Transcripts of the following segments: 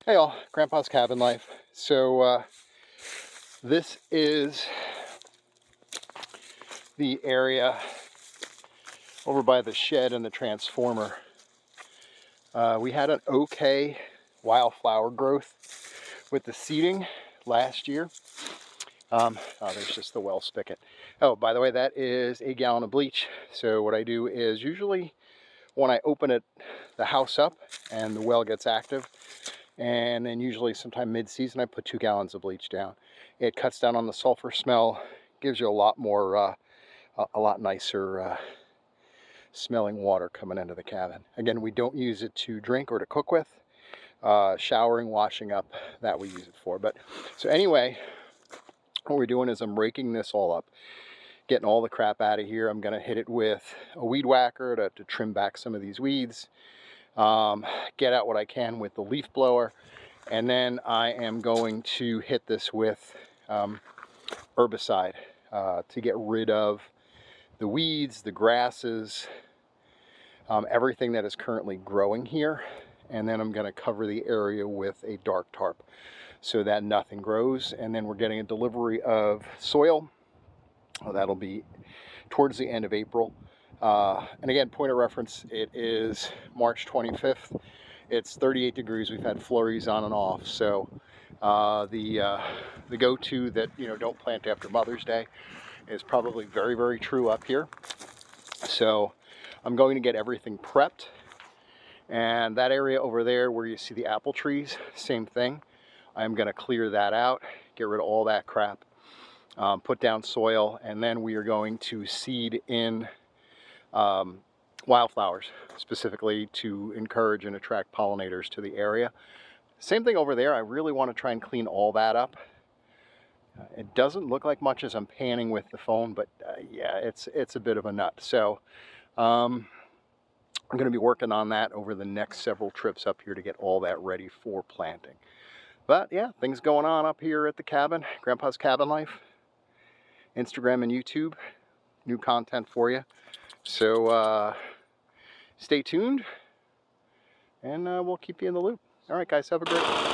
Hey all, Grandpa's Cabin Life. So this is the area over by the shed and the transformer. We had an okay wildflower growth with the seeding last year. Oh, there's just the well spigot. Oh, by the way, that is a gallon of bleach. So what I do is usually when I open the house up and the well gets active, and then usually sometime mid-season I put 2 gallons of bleach down. It cuts down on the sulfur smell, gives you a lot more, a lot nicer smelling water coming into the cabin. Again, we don't use it to drink or to cook with. Showering, washing up, that we use it for. But so anyway, what we're doing is I'm raking this all up, getting all the crap out of here. I'm going to hit it with a weed whacker to trim back some of these weeds. Get out what I can with the leaf blower, and then I am going to hit this with herbicide to get rid of the weeds, the grasses, everything that is currently growing here. And then I'm going to cover the area with a dark tarp so that nothing grows. And then we're getting a delivery of soil. That'll be towards the end of April. And again, point of reference, it is March 25th. It's 38 degrees. We've had flurries on and off. So the go-to that, don't plant after Mother's Day is probably very, very true up here. So I'm going to get everything prepped. And that area over there where you see the apple trees, same thing. I'm going to clear that out, get rid of all that crap, put down soil, and then we are going to seed in wildflowers, specifically to encourage and attract pollinators to the area. Same thing over there. I really want to try and clean all that up. It doesn't look like much as I'm panning with the phone, but yeah, it's a bit of a nut. So I'm going to be working on that over the next several trips up here to get all that ready for planting. But yeah, things going on up here at the cabin, Grandpa's Cabin Life, Instagram and YouTube, new content for you. So stay tuned, and we'll keep you in the loop. All right, guys, have a great one.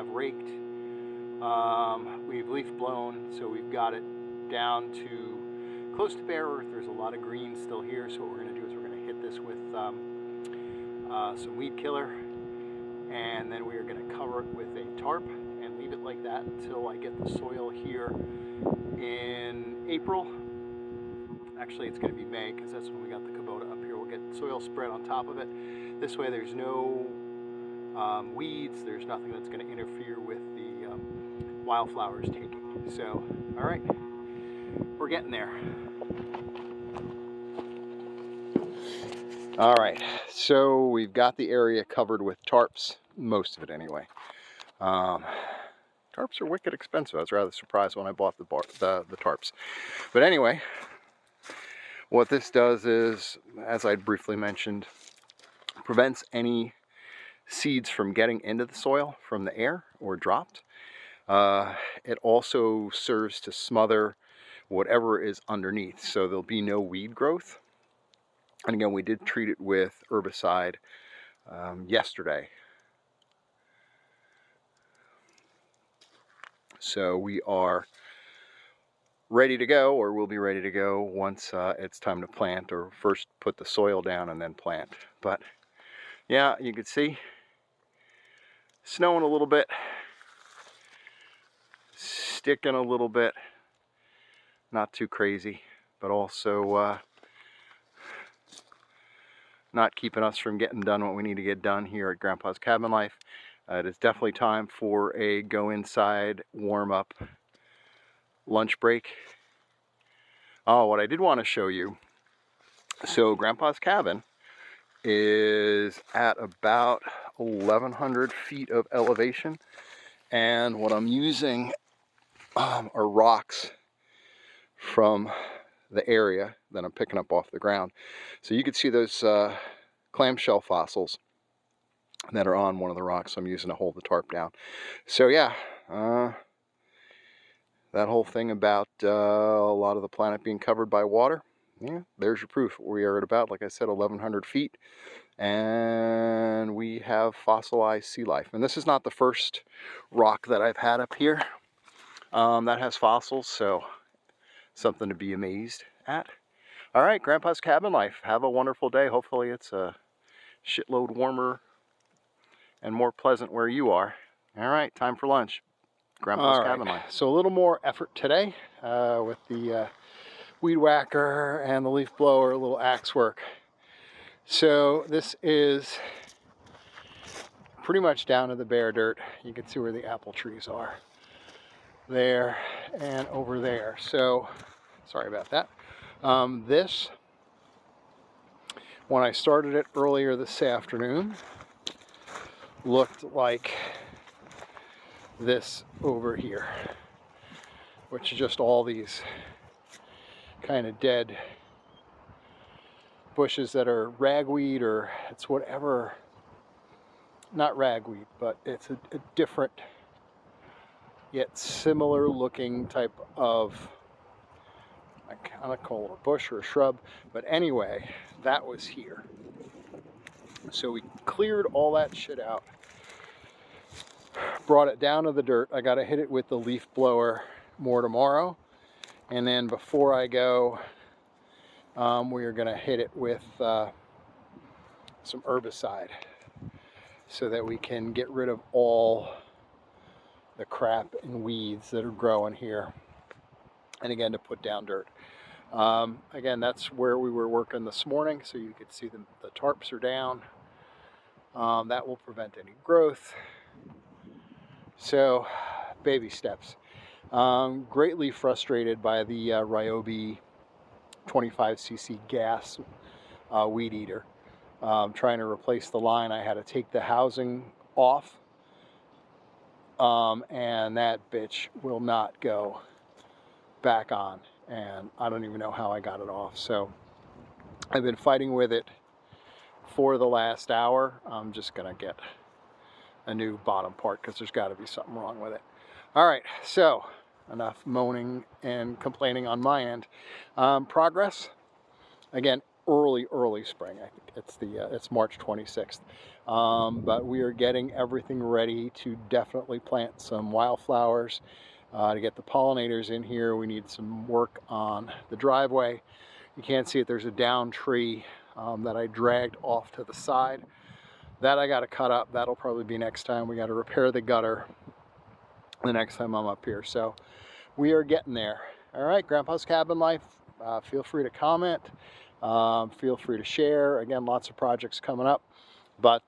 have raked. We've leaf blown, so we've got it down to close to bare earth. There's a lot of green still here, so what we're going to do is we're going to hit this with some weed killer, and then we are going to cover it with a tarp and leave it like that until I get the soil here in April. Actually, it's going to be May, because that's when we got the Kubota up here. We'll get soil spread on top of it. This way there's no weeds, there's nothing that's going to interfere with the wildflowers taking. So, all right, we're getting there. All right, so we've got the area covered with tarps, most of it anyway. Tarps are wicked expensive. I was rather surprised when I bought the tarps. But anyway, what this does is, as I briefly mentioned, prevents any seeds from getting into the soil from the air or dropped. It also serves to smother whatever is underneath, so there'll be no weed growth. And again, we did treat it with herbicide yesterday. So we are ready to go, or we'll be ready to go once it's time to plant, or first put the soil down and then plant. But yeah, you can see snowing a little bit, sticking a little bit, not too crazy, but also not keeping us from getting done what we need to get done here at Grandpa's Cabin Life. It is definitely time for a go inside, warm up, lunch break. Oh, what I did want to show you, so Grandpa's Cabin is at about 1,100 feet of elevation, and what I'm using are rocks from the area that I'm picking up off the ground. So you can see those clamshell fossils that are on one of the rocks I'm using to hold the tarp down. So yeah, that whole thing about a lot of the planet being covered by water, yeah, there's your proof. We are at about, like I said, 1,100 feet, and we have fossilized sea life. And this is not the first rock that I've had up here that has fossils, so something to be amazed at. All right, Grandpa's Cabin Life. Have a wonderful day. Hopefully it's a shitload warmer and more pleasant where you are. All right, time for lunch. Grandpa's Cabin Life. So a little more effort today with the weed whacker and the leaf blower, a little axe work. So this is pretty much down to the bare dirt. You can see where the apple trees are. There and over there. So, sorry about that. This, when I started it earlier this afternoon, looked like this over here, which is just all these kind of dead bushes that are ragweed, or it's whatever, not ragweed, but it's a different yet similar looking type of, I kind of call it a bush or a shrub, but anyway, that was here. So we cleared all that shit out, brought it down to the dirt. I got to hit it with the leaf blower more tomorrow, and then before I go, we are going to hit it with some herbicide so that we can get rid of all the crap and weeds that are growing here, and again to put down dirt. Again, that's where we were working this morning, so you could see the tarps are down. That will prevent any growth. So, baby steps. Greatly frustrated by the Ryobi 25cc gas weed eater. Trying to replace the line, I had to take the housing off, and that bitch will not go back on, and I don't even know how I got it off. So I've been fighting with it for the last hour. I'm just gonna get a new bottom part because there's got to be something wrong with it. All right, so enough moaning and complaining on my end. Progress. Again, early spring. I think it's March 26th. But we are getting everything ready to definitely plant some wildflowers. To get the pollinators in here, we need some work on the driveway. You can't see it, there's a down tree that I dragged off to the side. That I got to cut up. That'll probably be next time. We got to repair the gutter the next time I'm up here. So we are getting there. All right, Grandpa's Cabin Life. Feel free to comment. Feel free to share. Again, lots of projects coming up. But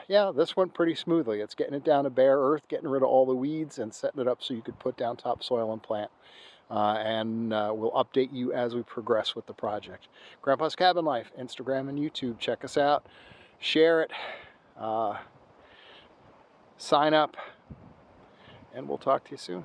yeah, this went pretty smoothly. It's getting it down to bare earth, getting rid of all the weeds, and setting it up so you could put down topsoil and plant. We'll update you as we progress with the project. Grandpa's Cabin Life, Instagram and YouTube. Check us out. Share it. Sign up. And we'll talk to you soon.